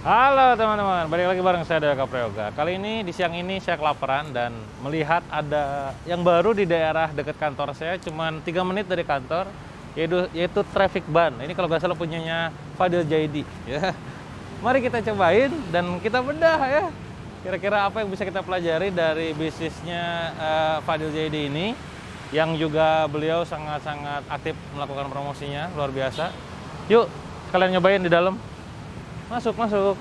Halo teman-teman, balik lagi bareng saya Dea Caprioga. Kali ini di siang ini saya kelaparan dan melihat ada yang baru di daerah dekat kantor saya, cuman 3 menit dari kantor, yaitu traffic ban. Ini kalau nggak salah punyanya Fadil Jaidi. Ya, mari kita cobain dan kita bedah ya. Kira-kira apa yang bisa kita pelajari dari bisnisnya Fadil Jaidi ini, yang juga beliau sangat-sangat aktif melakukan promosinya, luar biasa. Yuk, kalian nyobain di dalam. Masuk, masuk.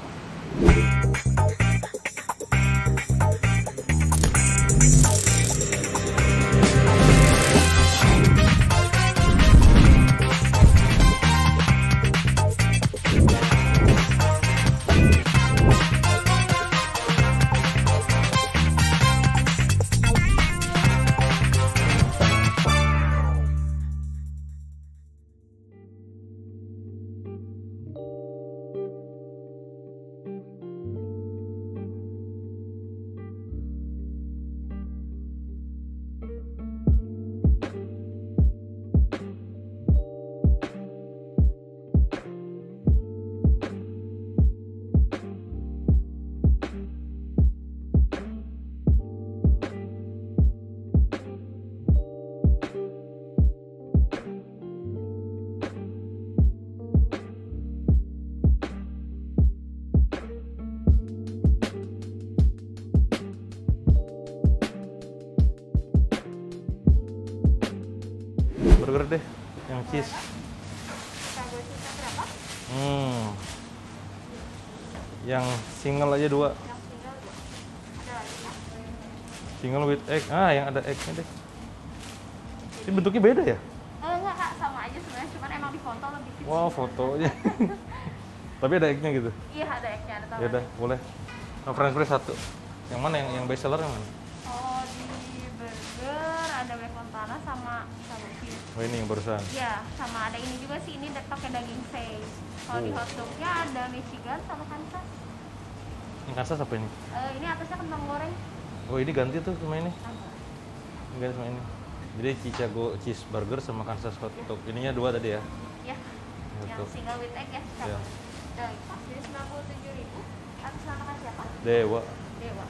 Burger deh, yang cheese. Chicago cheese berapa? Yang single aja 2. Yang single ada lagi ya? Single with egg. Yang ada egg-nya deh. Ini bentuknya beda ya? Enggak kak, sama aja sebenarnya, cuman emang di foto lebih kecil. Wow, fotonya. Tapi ada egg-nya gitu. Iya ada egg-nya, ada Ya udah, boleh. French fries 1. Yang mana yang best seller yang mana? Oh di burger ada bacon montana sama cheese. Oh, ini yang barusan. Iya, sama ada ini juga sih, ini pakai daging face. Kalau di hotdognya ada Michigan sama Kansas. Yang Kansas apa ini? Ini atasnya kentang goreng. Oh, ini ganti tuh sama ini. Apa? Ini ganti sama ini. Jadi Chicago cheeseburger sama Kansas hot dog. Ininya 2 tadi ya? Iya, yang Betul. single with egg ya. Iya. Dan pas ini 97.000. Atas nama siapa? Dewa. Dewa.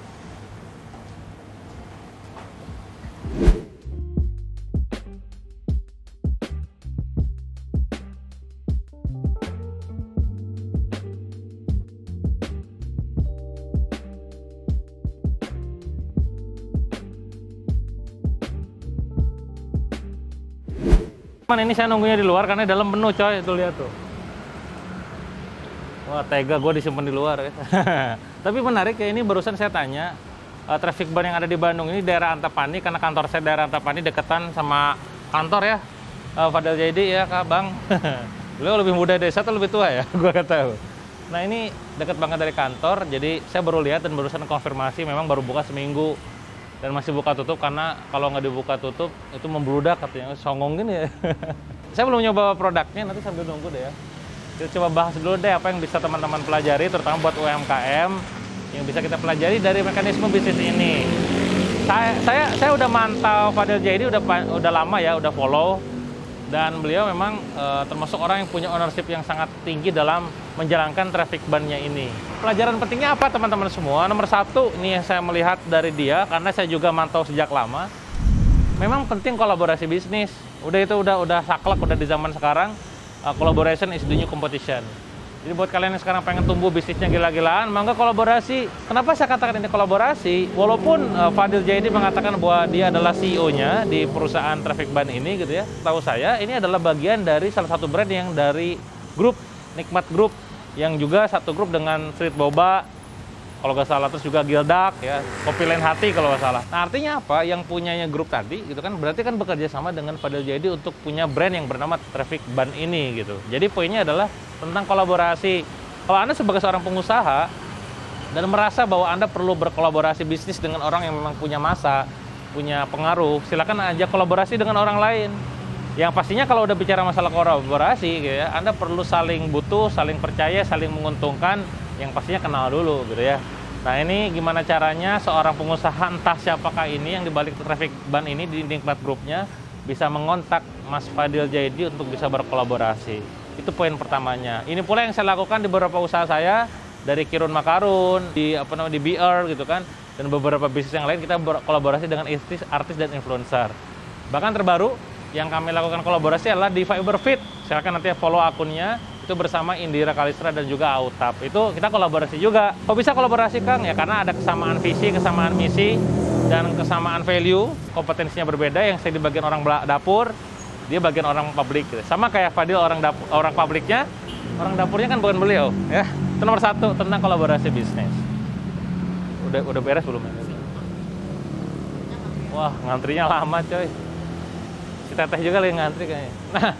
Cuman ini saya nunggunya di luar karena dalam penuh coy, tuh lihat tuh. Wah, tega gue disimpan di luar ya. Tapi menarik ya, ini barusan saya tanya, traffic ban yang ada di Bandung ini daerah Antapani, karena kantor saya daerah Antapani deketan sama kantor ya, Fadil Jaidi ya Kak Bang. Beliau lebih muda dari saya atau lebih tua ya? Gue nggak tahu. Nah ini deket banget dari kantor, jadi saya baru lihat dan barusan konfirmasi memang baru buka seminggu. Dan masih buka tutup karena kalau nggak dibuka tutup itu membludak katanya, songong gini ya. Saya belum nyoba produknya, nanti sambil nunggu deh ya. Kita coba bahas dulu deh apa yang bisa teman-teman pelajari, terutama buat UMKM yang bisa kita pelajari dari mekanisme bisnis ini. Saya udah mantau Fadil Jaidi udah lama ya, udah follow, dan beliau memang termasuk orang yang punya ownership yang sangat tinggi dalam menjalankan traffic ban-nya ini. Pelajaran pentingnya apa teman-teman semua? Nomor 1, ini yang saya melihat dari dia, karena saya juga mantau sejak lama. Memang penting kolaborasi bisnis. Udah saklek, udah di zaman sekarang. Collaboration is the new competition. Jadi buat kalian yang sekarang pengen tumbuh bisnisnya gila-gilaan, mangga kolaborasi. Kenapa saya katakan ini kolaborasi? Walaupun Fadil Jaidi mengatakan bahwa dia adalah CEO-nya di perusahaan traffic ban ini gitu ya. Tahu saya ini adalah bagian dari salah satu brand yang dari grup Nikmat Group, yang juga satu grup dengan Street Boba, kalau nggak salah, terus juga Gildak ya, Kopi Lain Hati kalau nggak salah. Nah artinya apa? Yang punyanya grup tadi gitu kan, berarti kan bekerja sama dengan Fadil Jaidi untuk punya brand yang bernama Traffic Ban ini gitu. Jadi poinnya adalah tentang kolaborasi. Kalau Anda sebagai seorang pengusaha dan merasa bahwa Anda perlu berkolaborasi bisnis dengan orang yang memang punya masa, punya pengaruh, silakan ajak kolaborasi dengan orang lain. Yang pastinya kalau udah bicara masalah kolaborasi gitu ya, Anda perlu saling butuh, saling percaya, saling menguntungkan, yang pastinya kenal dulu gitu ya. Nah ini gimana caranya seorang pengusaha, entah siapakah ini yang dibalik traffic ban ini di Nikmat Grupnya, bisa mengontak Mas Fadil Jaidi untuk bisa berkolaborasi. Itu poin pertamanya. Ini pula yang saya lakukan di beberapa usaha saya. dari Kirun Makarun, di di BR gitu kan, dan beberapa bisnis yang lain kita berkolaborasi dengan artis dan influencer. Bahkan terbaru yang kami lakukan kolaborasi adalah di Fiberfit. Silakan nanti follow akunnya, itu bersama Indira Kalistra dan juga Autap. Itu kita kolaborasi juga. Kok bisa kolaborasi, Kang? Ya karena ada kesamaan visi, kesamaan misi, dan kesamaan value. Kompetensinya berbeda, yang saya di bagian orang dapur, dia bagian orang publik gitu. Sama kayak Fadil orang publiknya, orang dapurnya kan bukan beliau, ya. Itu nomor 1 tentang kolaborasi bisnis. Udah beres belum? Wah, ngantrinya lama, coy. Si Teteh juga lagi ngantri kayaknya. Nah,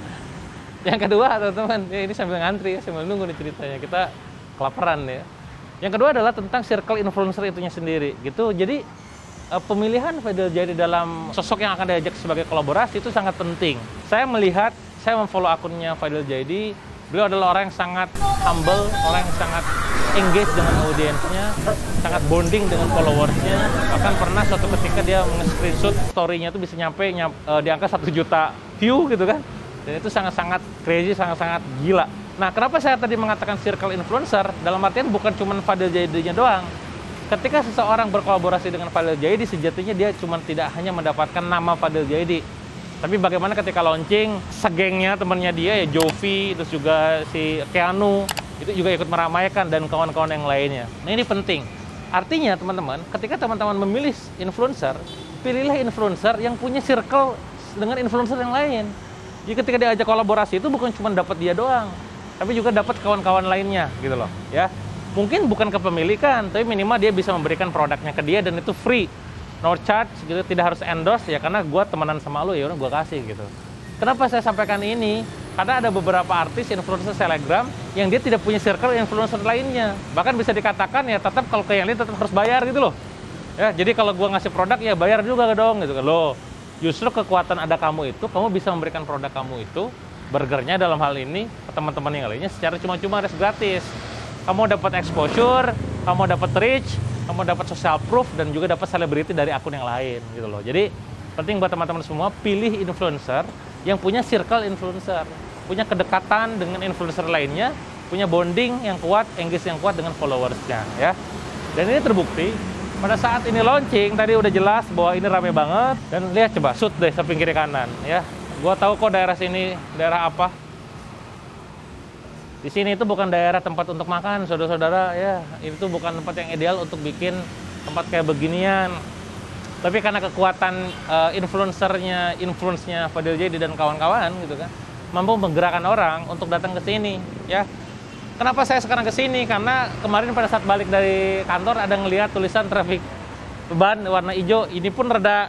yang kedua teman-teman, ya ini sambil ngantri ya, sambil nunggu nih ceritanya. Kita kelaparan ya. Yang kedua adalah tentang circle influencer itunya sendiri, gitu. Jadi pemilihan Fadil Jaidi dalam sosok yang akan diajak sebagai kolaborasi itu sangat penting. Saya melihat, saya memfollow akunnya Fadil Jaidi, beliau adalah orang yang sangat humble, orang yang sangat engage dengan audiensnya, sangat bonding dengan followersnya. Bahkan pernah suatu ketika dia nge-screenshot story-nya itu bisa nyampe di angka 1 juta view gitu kan. Dan itu sangat-sangat crazy, sangat-sangat gila. Nah, kenapa saya tadi mengatakan circle influencer? Dalam artian bukan cuma Fadil Jaidinya doang. Ketika seseorang berkolaborasi dengan Fadil Jaidi, sejatinya dia cuma tidak hanya mendapatkan nama Fadil Jaidi, tapi bagaimana ketika launching, segengnya temannya dia ya Jovi, terus juga si Keanu, itu juga ikut meramaikan dan kawan-kawan yang lainnya. Nah ini penting. Artinya teman-teman, ketika teman-teman memilih influencer, pilihlah influencer yang punya circle dengan influencer yang lain. Jadi ketika diajak kolaborasi itu bukan cuma dapat dia doang, tapi juga dapat kawan-kawan lainnya gitu loh, ya. Mungkin bukan kepemilikan, tapi minimal dia bisa memberikan produknya ke dia dan itu free, no charge gitu, tidak harus endorse ya karena gue temenan sama lu ya udah gue kasih gitu. Kenapa saya sampaikan ini? Karena ada beberapa artis influencer selebgram yang dia tidak punya circle influencer lainnya. Bahkan bisa dikatakan ya tetap kalau ke yang lain tetap harus bayar gitu loh. Ya, jadi kalau gue ngasih produk ya bayar juga dong gitu kan. Loh, justru kekuatan ada kamu itu, kamu bisa memberikan produk kamu itu, burgernya dalam hal ini ke teman-teman yang lainnya secara cuma-cuma alias gratis. Kamu dapat exposure, kamu dapat reach, kamu dapat social proof, dan juga dapat selebriti dari akun yang lain gitu loh. Jadi penting buat teman-teman semua, pilih influencer yang punya circle influencer, punya kedekatan dengan influencer lainnya, punya bonding yang kuat, engage yang kuat dengan followersnya ya. Dan ini terbukti pada saat ini launching tadi udah jelas bahwa ini rame banget. Dan lihat coba shoot deh samping kiri kanan ya. Gua tahu kok daerah sini daerah apa. Di sini itu bukan daerah tempat untuk makan, saudara-saudara ya. Itu bukan tempat yang ideal untuk bikin tempat kayak beginian. Tapi karena kekuatan influence-nya Fadil Jaidi dan kawan-kawan gitu kan, mampu menggerakkan orang untuk datang ke sini ya. Kenapa saya sekarang ke sini? Karena kemarin pada saat balik dari kantor ada ngelihat tulisan traffic ban warna hijau. Ini pun rada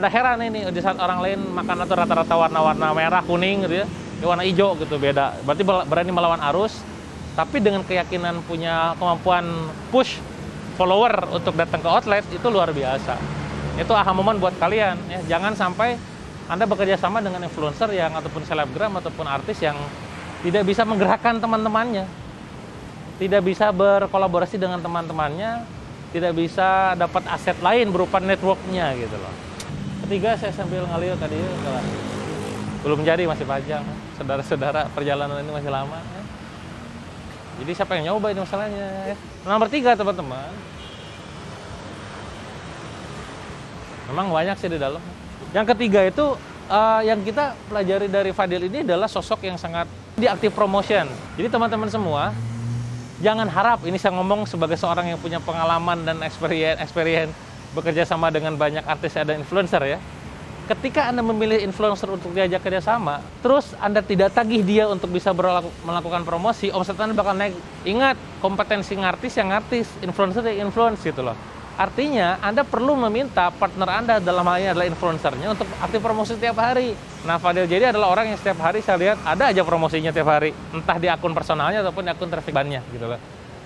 heran ini di saat orang lain makan atau rata-rata warna-warna merah, kuning gitu ya. Di warna hijau gitu beda. Berarti berani melawan arus, tapi dengan keyakinan punya kemampuan push follower untuk datang ke outlet itu luar biasa. Itu aha moment buat kalian ya. Jangan sampai Anda bekerja sama dengan influencer yang ataupun selebgram ataupun artis yang tidak bisa menggerakkan teman-temannya, tidak bisa berkolaborasi dengan teman-temannya, tidak bisa dapat aset lain berupa networknya gitu loh. Ketiga, saya sambil ngalir tadi belum jadi, masih panjang. Saudara-saudara, perjalanan ini masih lama ya. Jadi siapa yang nyoba ini masalahnya ya. Nomor 3 teman-teman, memang banyak sih di dalam. Yang ketiga itu yang kita pelajari dari Fadil ini adalah sosok yang sangat di active promotion. Jadi teman-teman semua jangan harap, ini saya ngomong sebagai seorang yang punya pengalaman dan experience bekerja sama dengan banyak artis dan influencer ya. Ketika Anda memilih influencer untuk diajak kerjasama, terus Anda tidak tagih dia untuk bisa melakukan promosi, omset Anda bakal naik. Ingat, kompetensi ngartis yang ngartis, influencer yang influence gitu loh. Artinya, Anda perlu meminta partner Anda dalam hal ini adalah influencernya untuk aktif promosi setiap hari. Nah, Fadil Jaidi adalah orang yang setiap hari saya lihat ada aja promosinya tiap hari, entah di akun personalnya ataupun di akun traffic bannya gitu loh.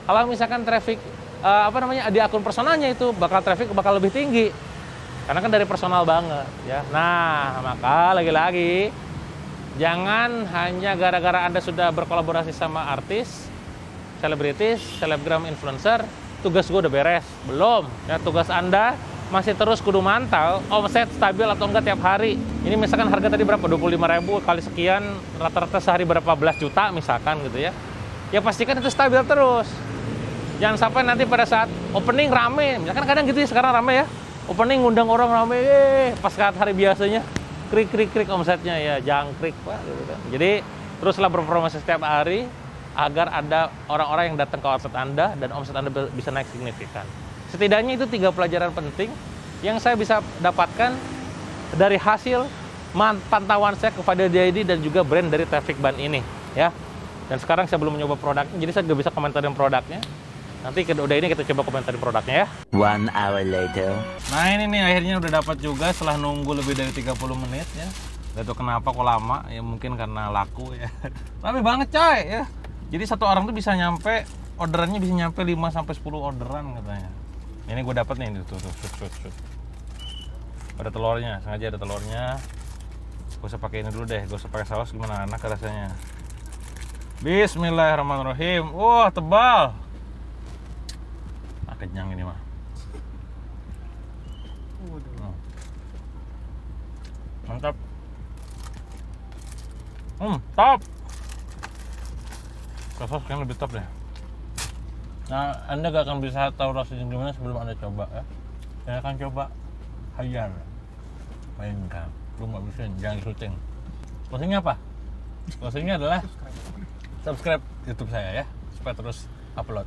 Kalau misalkan traffic di akun personalnya itu bakal lebih tinggi. Karena kan dari personal banget ya. Nah, maka lagi-lagi jangan hanya gara-gara Anda sudah berkolaborasi sama artis, selebritis, selebgram, influencer, tugas gue udah beres. Belum. Ya, tugas Anda masih terus kudu mantau omset stabil atau enggak tiap hari. Ini misalkan harga tadi berapa? 25.000 kali sekian, rata-rata sehari berapa belas juta misalkan gitu ya. Ya pastikan itu stabil terus. Jangan sampai nanti pada saat opening rame, misalkan kadang gitu ya, sekarang rame ya. Opening ngundang orang rame, pas saat hari biasanya krik omsetnya ya jangkrik Pak gitu kan. Jadi teruslah berpromosi setiap hari agar ada orang-orang yang datang ke outlet Anda dan omset Anda bisa naik signifikan. Setidaknya itu 3 pelajaran penting yang saya bisa dapatkan dari hasil pantauan saya kepada JD dan juga brand dari Traffic Ban ini ya. Dan sekarang saya belum mencoba produknya, jadi saya nggak bisa komentarin produknya. Nanti udah ini kita coba komentarin produknya ya. 1 hour later. Nah ini nih akhirnya udah dapat juga setelah nunggu lebih dari 30 menit ya. Gak tau kenapa kok lama, ya mungkin karena laku ya. Rame banget coy ya. Jadi satu orang tuh bisa nyampe, orderannya bisa nyampe 5-10 orderan katanya. Ini gue dapat nih, tuh, shoot. Ada telurnya, sengaja ada telurnya. Gue usah pakai ini dulu deh, gue usah pakai saus gimana enak rasanya. Bismillahirrahmanirrahim. Wah tebal. Kenyang ini mah. Mantap. Top. Saus kayaknya lebih top deh. Nah, Anda gak akan bisa tahu rasanya gimana sebelum Anda coba ya. Saya akan coba hajar. Mainkan. Lu gak bisa, jangan syuting. Closingnya apa? Closingnya adalah subscribe YouTube saya ya, supaya terus upload.